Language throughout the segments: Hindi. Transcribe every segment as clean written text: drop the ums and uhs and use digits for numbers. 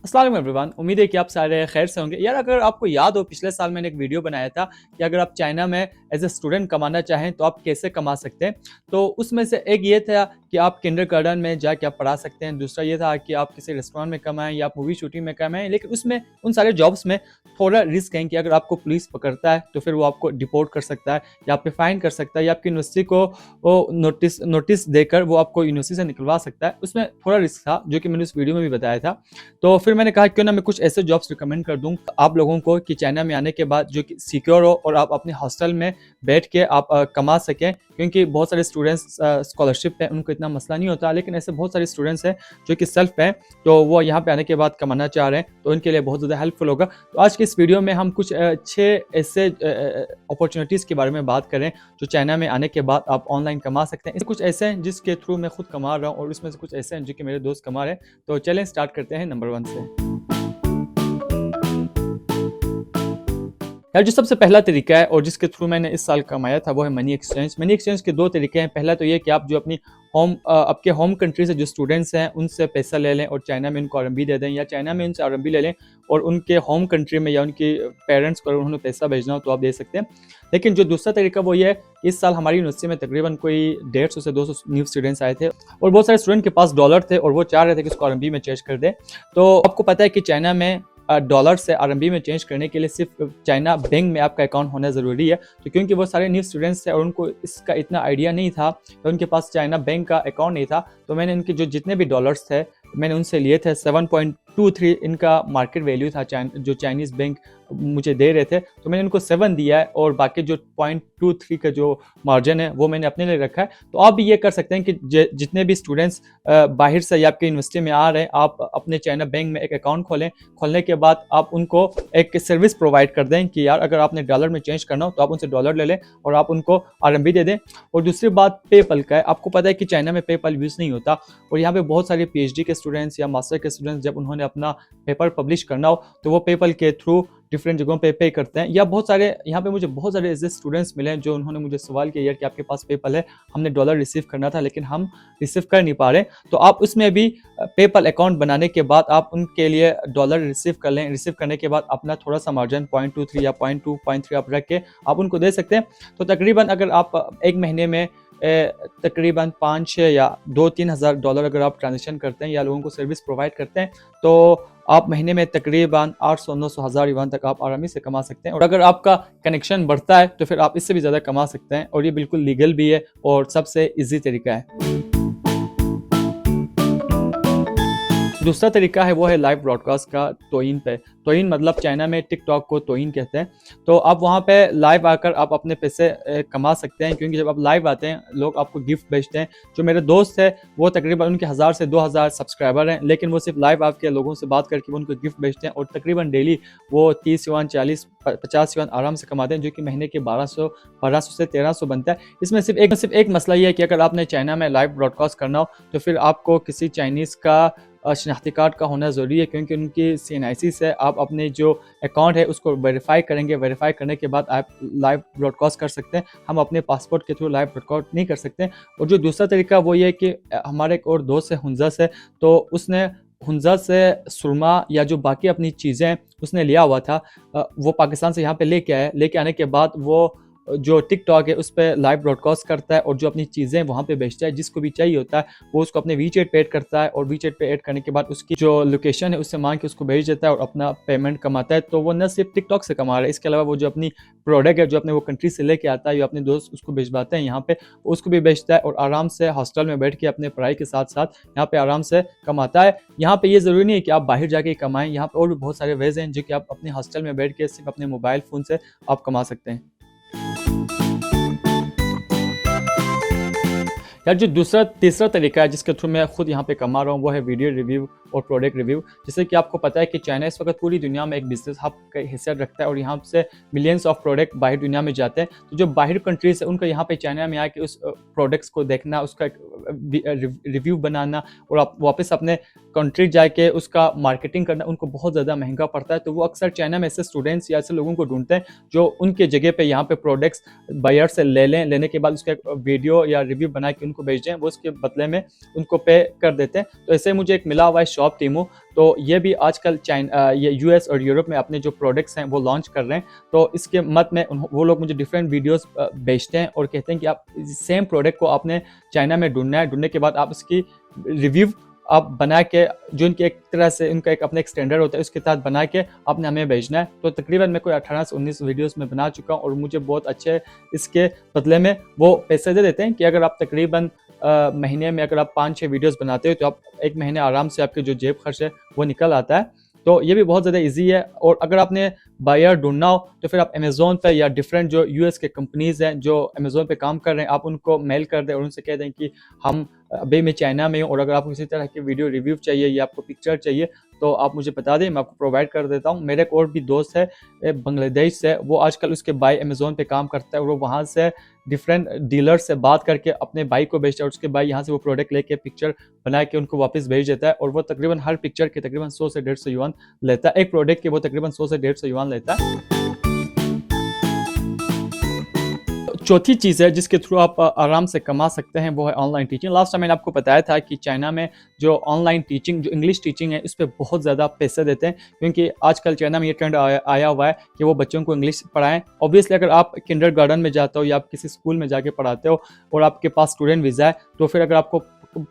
अस्सलाम वालेकुम एवरीवन, उम्मीद है कि आप सारे खैर से होंगे। यार अगर आपको याद हो पिछले साल मैंने एक वीडियो बनाया था कि अगर आप चाइना में एज ए स्टूडेंट कमाना चाहें तो आप कैसे कमा सकते हैं। तो उसमें से एक ये था कि आप किंडरगार्टन में जाके आप पढ़ा सकते हैं, दूसरा ये था कि आप किसी रेस्टोरेंट में कमाएं या आप मूवी शूटिंग में कमाएं। लेकिन उसमें उन सारे जॉब्स में थोड़ा रिस्क है कि अगर आपको पुलिस पकड़ता है तो फिर वो आपको डिपोर्ट कर सकता है या आप पे फाइन कर सकता है या आपकी यूनिवर्सिटी को वो नोटिस देकर वो आपको यूनिवर्सिटी से निकलवा सकता है। उसमें थोड़ा रिस्क था जो कि मैंने उस वीडियो में भी बताया था। तो फिर मैंने कहा क्यों ना मैं कुछ ऐसे जॉब्स रिकमेंड कर दूं आप लोगों को कि चाइना में आने के बाद जो कि सिक्योर हो और आप अपने हॉस्टल में बैठ के आप कमा सकें, क्योंकि बहुत सारे स्टूडेंट्स स्कॉलरशिप पे उनको इतना मसला नहीं होता, लेकिन ऐसे बहुत सारे स्टूडेंट्स हैं जो कि सेल्फ हैं तो वो यहाँ पे आने के बाद कमाना चाह रहे हैं, तो उनके लिए बहुत ज़्यादा हेल्पफुल होगा। तो आज की इस वीडियो में हम कुछ 6 ऐसे अपॉर्चुनिटीज़ के बारे में बात करें जो चाइना में आने के बाद आप ऑनलाइन कमा सकते हैं। इसमें कुछ ऐसे हैं जिसके थ्रू मैं खुद कमा रहा हूँ और इसमें से कुछ ऐसे हैं जो कि मेरे दोस्त कमा रहे हैं। तो चलें स्टार्ट करते हैं नंबर 1 से। यार जो सबसे पहला तरीका है और जिसके थ्रू मैंने इस साल कमाया था वो है मनी एक्सचेंज। मनी एक्सचेंज के 2 तरीके हैं। पहला तो ये कि आप जो अपनी आपके होम कंट्री से जो स्टूडेंट्स हैं उनसे पैसा ले लें और चाइना में उनको आरएमबी दे दें, या चाइना में उनसे आरएमबी ले लें और उनके होम कंट्री में या उनके पेरेंट्स को उन्होंने पैसा भेजना हो तो आप दे सकते हैं। लेकिन जो दूसरा तरीका वो ये है, इस साल हमारी यूनिवर्सिटी में तकरीबन कोई 150 से 200 न्यू स्टूडेंट्स आए थे और बहुत सारे स्टूडेंट के पास डॉलर थे और वो चाह रहे थे कि उसको आरएमबी में चेंज कर दें। तो आपको पता है कि चाइना में डॉलर से आरएमबी में चेंज करने के लिए सिर्फ चाइना बैंक में आपका अकाउंट होना ज़रूरी है। तो क्योंकि वो सारे न्यू स्टूडेंट्स थे और उनको इसका इतना आइडिया नहीं था, तो उनके पास चाइना बैंक का अकाउंट नहीं था, तो मैंने इनके जो जितने भी डॉलर्स थे मैंने उनसे लिए थे। 7.23 इनका मार्केट वैल्यू था जो चाइनीज़ बैंक मुझे दे रहे थे, तो मैंने उनको 7 दिया है और बाकी जो 0.23 का जो मार्जिन है वो मैंने अपने लिए रखा है। तो आप भी ये कर सकते हैं कि जितने भी स्टूडेंट्स बाहर से या आपके यूनिवर्सिटी में आ रहे हैं, आप अपने चाइना बैंक में एक अकाउंट खोलें। खोलने के बाद आप उनको एक सर्विस प्रोवाइड कर दें कि यार अगर आपने डॉलर में चेंज करना हो तो आप उनसे डॉलर ले लें और आप उनको आरएमबी दे दें। और दूसरी बात पेपल का है। आपको पता है कि चाइना में पेपल यूज़ नहीं होता और यहाँ पे बहुत सारे पीएचडी के स्टूडेंट्स या मास्टर के स्टूडेंट्स जब उन्होंने अपना पेपर पब्लिश करना हो तो वो पेपल के थ्रू डिफरेंट जगहों पे करते हैं। या बहुत सारे यहाँ पे मुझे बहुत सारे ऐसे स्टूडेंट्स मिले हैं जो उन्होंने मुझे सवाल किया यार कि आपके पास पेपल है, हमने डॉलर रिसीव करना था लेकिन हम रिसीव कर नहीं पा रहे। तो आप उसमें भी पेपल अकाउंट बनाने के बाद आप उनके लिए डॉलर रिसीव कर लें। रिसीव करने के बाद अपना थोड़ा सा मार्जिन 0.23 या 0.2 0.3 आप रख के आप उनको दे सकते हैं। तो तकरीबन अगर आप एक महीने में तकरीबन 5-6 या 2-3 हज़ार डॉलर अगर आप ट्रांजेक्शन करते हैं या लोगों को सर्विस प्रोवाइड करते हैं तो आप महीने में तकरीबन 800-900 हज़ार युआन तक आप आरामी से कमा सकते हैं। और अगर आपका कनेक्शन बढ़ता है तो फिर आप इससे भी ज़्यादा कमा सकते हैं और ये बिल्कुल लीगल भी है और सबसे ईजी तरीका है। दूसरा तरीका है वो है लाइव ब्रॉडकास्ट का तोइन पे। तोइन मतलब चाइना में टिकटॉक को तोइन कहते हैं। तो आप वहाँ पे लाइव आकर आप अपने पैसे कमा सकते हैं, क्योंकि जब आप लाइव आते हैं लोग आपको गिफ्ट भेजते हैं। जो मेरे दोस्त है वो तकरीबन उनके 1000 से 2000 सब्सक्राइबर हैं, लेकिन वो सिर्फ लाइव आके लोगों से बात करके वो उनको गिफ्ट भेजते हैं और तकरीबन डेली वो 30 युआन 40-50 युआन आराम से कमाते हैं, जो कि महीने के 1200 से 1300 बनता है। इसमें सिर्फ एक मसला ये है कि अगर आपने चाइना में लाइव ब्रॉडकास्ट करना हो तो फिर आपको किसी चाइनीज़ का शनाख्ती कार्ड का होना ज़रूरी है, क्योंकि उनकी CNIC से आप अपने जो अकाउंट है उसको वेरीफाई करेंगे। वेरीफाई करने के बाद आप लाइव ब्रॉडकास्ट कर सकते हैं। हम अपने पासपोर्ट के थ्रू लाइव ब्रॉडकास्ट नहीं कर सकते। और जो दूसरा तरीका वो ये है कि हमारे एक और दोस्त है हुंजा से, तो उसने हुंजा से सुरमा या जो बाकी अपनी चीज़ें हैं उसने लिया हुआ था, वो पाकिस्तान से यहाँ पे लेके आया। लेके आने के बाद वो जो टिकटॉक है उस पर लाइव ब्रॉडकास्ट करता है और जो अपनी चीज़ें वहाँ पे बेचता है, जिसको भी चाहिए होता है वो उसको अपने वीचैट पे ऐड करता है और वीचैट पे ऐड करने के बाद उसकी जो लोकेशन है उससे मांग के उसको भेज देता है और अपना पेमेंट कमाता है। तो वो न सिर्फ टिकटॉक से कमा रहा है, इसके अलावा वो जो अपनी प्रोडक्ट है जो अपने वो कंट्री से लेके आता है या अपने दोस्त उसको भिजवाते हैं यहाँ पे, उसको भी बेचता है और आराम से हॉस्टल में बैठ के अपने पढ़ाई के साथ साथ यहाँ पे आराम से कमाता है। यहाँ पे ये ज़रूरी नहीं है कि आप बाहर जाके कमाएं, यहाँ पे और भी बहुत सारे वेज हैं जो कि आप अपने हॉस्टल में बैठ के सिर्फ अपने मोबाइल फ़ोन से आप कमा सकते हैं। यार जो तीसरा तरीका है जिसके थ्रू मैं खुद यहाँ पे कमा रहा हूँ वो है वीडियो रिव्यू और प्रोडक्ट रिव्यू। जैसे कि आपको पता है कि चाइना इस वक्त पूरी दुनिया में एक बिजनेस हब का हिस्सा रखता है और यहाँ से मिलियंस ऑफ प्रोडक्ट बाहर दुनिया में जाते हैं। तो जो बाहर कंट्रीज है उनका यहाँ पे चाइना में आके उस प्रोडक्ट्स को देखना, उसका रिव्यू बनाना और आप वापस अपने कंट्री जाके उसका मार्केटिंग करना उनको बहुत ज़्यादा महंगा पड़ता है। तो वो अक्सर चाइना में ऐसे स्टूडेंट्स या ऐसे लोगों को ढूंढते हैं जो उनके जगह पे यहाँ पे प्रोडक्ट्स बायर से लेने के बाद उसका वीडियो या रिव्यू बना के उनको भेज दें, वो उसके बदले में उनको पे कर देते हैं। तो ऐसे मुझे एक मिला हुआ है शॉप टीमू, तो ये भी आजकल ये यूएस और यूरोप में अपने जो प्रोडक्ट्स हैं वो लॉन्च कर रहे हैं। तो इसके मत में वो लोग मुझे डिफरेंट वीडियोस भेजते हैं और कहते हैं कि आप सेम प्रोडक्ट को आपने चाइना में ढूंढना है, ढूंढने के बाद आप इसकी रिव्यू आप बना के, जो इनके एक तरह से उनका एक अपना एक स्टैंडर्ड होता है, उसके साथ बना के आपने हमें भेजना है। तो तकरीबन मैं कोई 18 से 19 वीडियोस में बना चुका हूँ और मुझे बहुत अच्छे इसके बदले में वो पैसे दे देते हैं कि अगर आप तकरीबन महीने में अगर आप 5-6 वीडियोस बनाते हो तो आप एक महीने आराम से आपके जो जेब खर्च है वो निकल आता है। तो ये भी बहुत ज़्यादा ईजी है। और अगर आपने बायर ढूंढना हो तो फिर आप अमेज़ोन पे या डिफरेंट जो यूएस के कंपनीज़ हैं जो अमेज़ोन पे काम कर रहे हैं, आप उनको मेल कर दें और उनसे कह दें कि हम अभी मैं चाइना में हूँ और अगर आपको किसी तरह की वीडियो रिव्यू चाहिए या आपको पिक्चर चाहिए तो आप मुझे बता दें, मैं आपको प्रोवाइड कर देता हूँ। मेरे एक और भी दोस्त है बांग्लादेश से, वो आजकल उसके भाई अमेज़ोन पे काम करता है और वो वहाँ से डिफरेंट डीलर से बात करके अपने भाई को भेजता है और उसके भाई यहाँ से वो प्रोडक्ट लेके पिक्चर बना के उनको वापस भेज देता है और वो तकरीबन हर पिक्चर के तकरीबन 100 से 150 युआन लेता है। एक प्रोडक्ट के वो तकरीबन 100 से 150 युआन लेता है। चौथी चीज़ है जिसके थ्रू आप आराम से कमा सकते हैं वो है ऑनलाइन टीचिंग। लास्ट टाइम मैंने आपको बताया था कि चाइना में जो ऑनलाइन टीचिंग, जो इंग्लिश टीचिंग है, इस पर बहुत ज़्यादा पैसे देते हैं क्योंकि आजकल चाइना में ये ट्रेंड आया हुआ है कि वो बच्चों को इंग्लिश पढ़ाएं। ऑब्वियसली अगर आप किंडरगार्टन में जाते हो या आप किसी स्कूल में जाके पढ़ाते हो और आपके पास स्टूडेंट वीज़ा है तो फिर अगर आपको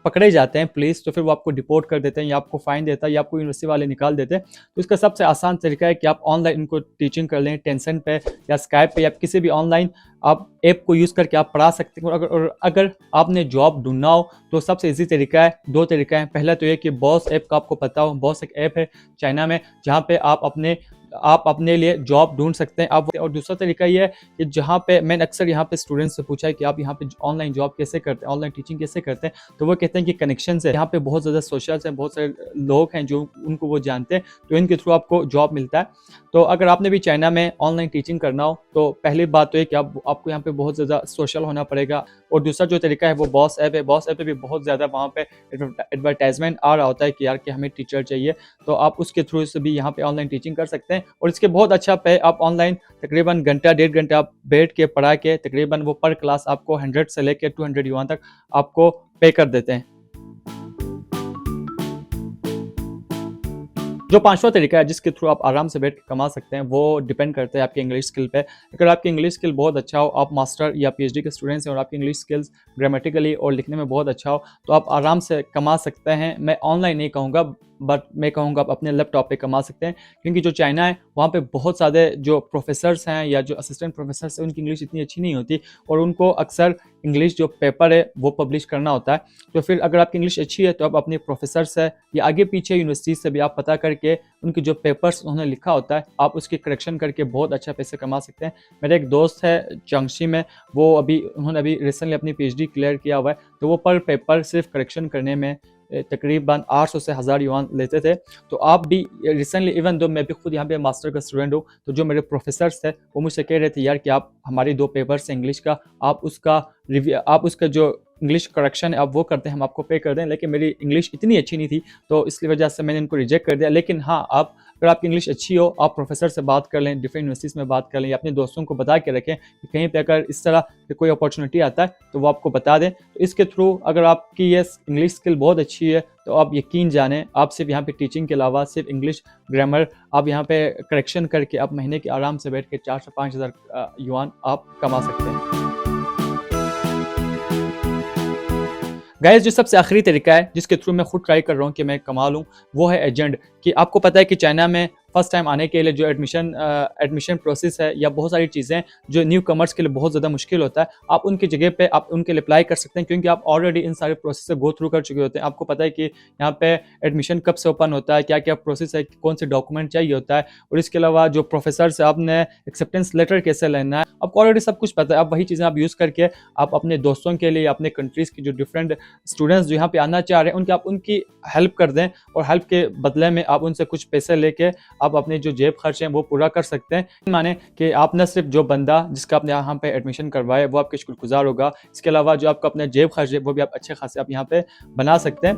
पकड़े जाते हैं पुलिस तो फिर वो आपको डिपोर्ट कर देते हैं या आपको फाइन देता है या आपको यूनिवर्सिटी वाले निकाल देते हैं। तो इसका सबसे आसान तरीका है कि आप ऑनलाइन इनको टीचिंग कर लें, टेंसन पे या स्काइप पे या किसी भी ऑनलाइन आप ऐप को यूज़ करके आप पढ़ा सकते हैं। और अगर आपने जॉब ढूंढना हो तो सबसे ईजी तरीका है, दो तरीका है। पहला तो ये कि बॉस ऐप का आपको पता हो, बॉस एक ऐप है चाइना में जहाँ पे आप अपने लिए जॉब ढूंढ सकते हैं आप। और दूसरा तरीका ये है कि जहाँ पे मैंने अक्सर यहाँ पे स्टूडेंट्स से पूछा है कि आप यहाँ पे ऑनलाइन जॉब कैसे करते हैं, ऑनलाइन टीचिंग कैसे करते हैं, तो वो कहते हैं कि कनेक्शन है, यहाँ पे बहुत ज़्यादा सोशल्स हैं, बहुत सारे लोग हैं जो उनको वो जानते हैं, तो इनके थ्रू आपको जॉब मिलता है। तो अगर आपने भी चाइना में ऑनलाइन टीचिंग करना हो तो पहली बात तो ये कि आपको यहाँ पे बहुत ज़्यादा सोशल होना पड़ेगा। और दूसरा जो तरीका है वो बॉस ऐप है। बॉस ऐप पे भी बहुत ज़्यादा वहाँ पे एडवर्टाइजमेंट आ रहा होता है कि यार कि हमें टीचर चाहिए, तो आप उसके थ्रू से भी यहाँ पे ऑनलाइन टीचिंग कर सकते हैं। और इसके बहुत अच्छा पे आप ऑनलाइन तकरीबन घंटा 1.5 घंटा आप बैठ के पढ़ा के तकरीबन वो पर क्लास आपको 100 से लेकर 200 युआन तक आपको पे कर देते हैं। जो पांचवा तरीका है जिसके थ्रू आप आराम से बैठ के कमा सकते हैं वो डिपेंड करता है आपकी इंग्लिश स्किल पे। अगर आपकी इंग्लिश स्किल बहुत अच्छा हो, आप मास्टर या पीएचडी के स्टूडेंट्स हैं और आपकी इंग्लिश स्किल्स ग्रामेटिकली और लिखने में बहुत अच्छा हो तो आप आराम से कमा सकते हैं। मैं ऑनलाइन नहीं कहूँगा बट मैं कहूँगा आप अपने लैपटॉप पे कमा सकते हैं क्योंकि जो चाइना है वहाँ पे बहुत सारे जो प्रोफेसर्स हैं या जो असिस्टेंट प्रोफेसर्स हैं उनकी इंग्लिश इतनी अच्छी नहीं होती और उनको अक्सर इंग्लिश जो पेपर है वो पब्लिश करना होता है। तो फिर अगर आपकी इंग्लिश अच्छी है तो आप अपने प्रोफेसर से या आगे पीछे यूनिवर्सिटी से भी आप पता करके उनके जो पेपर्स उन्होंने लिखा होता है आप उसकी करेक्शन करके बहुत अच्छा पैसे कमा सकते हैं। मेरा एक दोस्त है चांगशी में, वो उन्होंने अभी रिसेंटली अपनी पीएचडी क्लियर किया हुआ है, तो वो पर पेपर सिर्फ करेक्शन करने में तकरीबन 800 से 1000 युआन लेते थे। तो आप भी रिसेंटली, इवन दो मैं भी खुद यहाँ पे मास्टर का स्टूडेंट हूँ, तो जो मेरे प्रोफेसर्स थे वो मुझसे कह रहे थे यार कि आप हमारी 2 पेपर्स हैं इंग्लिश का, आप उसका जो इंग्लिश करेक्शन है आप वो करते हैं, हम आपको पे कर दें। लेकिन मेरी इंग्लिश इतनी अच्छी नहीं थी तो इसलिए वजह से मैंने इनको रिजेक्ट कर दिया। लेकिन हाँ, अगर आपकी इंग्लिश अच्छी हो आप प्रोफेसर से बात कर लें, डिफरेंट यूनिवर्सिटीज़ में बात कर लें या अपने दोस्तों को बता के रखें कि कहीं पे अगर इस तरह की कोई अपॉर्चुनिटी आता है तो वो आपको बता दें। तो इसके थ्रू अगर आपकी ये इंग्लिश स्किल बहुत अच्छी है तो आप यकीन जानें आप सिर्फ यहाँ पे टीचिंग के अलावा सिर्फ इंग्लिश ग्रामर आप यहाँ पे करेक्शन करके आप महीने के आराम से बैठ के 4 से 5 हज़ार युआन आप कमा सकते हैं। गाइस, जो सबसे आखिरी तरीका है जिसके थ्रू मैं खुद ट्राई कर रहा हूँ कि मैं कमा लूँ वो है एजेंट। कि आपको पता है कि चाइना में फर्स्ट टाइम आने के लिए जो एडमिशन प्रोसेस है या बहुत सारी चीज़ें जो न्यू कमर्स के लिए बहुत ज़्यादा मुश्किल होता है, आप उनकी जगह पे आप उनके लिए अप्लाई कर सकते हैं क्योंकि आप ऑलरेडी इन सारे प्रोसेस से गो थ्रू कर चुके होते हैं। आपको पता है कि यहाँ पे एडमिशन कब से ओपन होता है, क्या क्या प्रोसेस है, कौन से डॉक्यूमेंट चाहिए होता है, और इसके अलावा जो प्रोफेसर से आपने एक्सेप्टेंस लेटर कैसे लेना है, आपको ऑलरेडी सब कुछ पता है। आप वही चीज़ें आप यूज़ करके आप अपने दोस्तों के लिए, अपने कंट्रीज़ के जो डिफरेंट स्टूडेंट्स जो यहाँ पे आना चाह रहे हैं उनकी हेल्प कर दें और हेल्प के बदले में आप उनसे कुछ पैसे लेके आप अपने जो जेब खर्च हैं वो पूरा कर सकते हैं। माने कि आप न सिर्फ जो बंदा जिसका आपने यहाँ पे एडमिशन करवाए वो आपके शुक्रगुजार होगा, इसके अलावा जो आपका अपना जेब खर्च है वो भी आप अच्छे खासे आप यहाँ पे बना सकते हैं।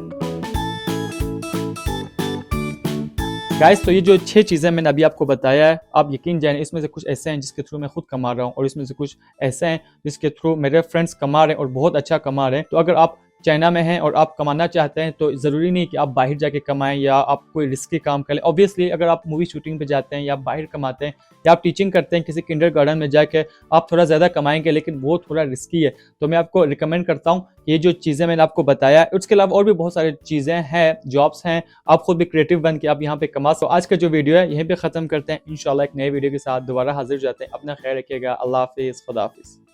गाइस, तो ये जो 6 चीज़ें मैंने अभी आपको बताया है, आप यकीन जानिए इसमें से कुछ ऐसे हैं जिसके थ्रू मैं खुद कमा रहा हूँ और इसमें से कुछ ऐसे हैं जिसके थ्रू मेरे फ्रेंड्स कमा रहे हैं और बहुत अच्छा कमा रहे हैं। तो अगर आप चाइना में हैं और आप कमाना चाहते हैं तो ज़रूरी नहीं कि आप बाहर जाके कमाएं या आप कोई रिस्की काम करें। ऑब्वियसली अगर आप मूवी शूटिंग पे जाते हैं या बाहर कमाते हैं या आप टीचिंग करते हैं किसी किंडरगार्टन में जाके, आप थोड़ा ज़्यादा कमाएंगे, लेकिन वो थोड़ा रिस्की है। तो मैं आपको रिकमेंड करता हूँ ये जो चीज़ें मैंने आपको बताया, उसके अलावा और भी बहुत सारी चीज़ें हैं, जॉब्स हैं, आप खुद भी क्रिएटिव बन के आप यहाँ पे कमा सकते हो। आज का जो वीडियो है यहीं पे ख़त्म करते हैं। इंशाल्लाह एक नए वीडियो के साथ दोबारा हाजिर हो जाते हैं। अपना ख्याल रखिएगा। अल्लाह हाफिज़, खुदा हाफिज़।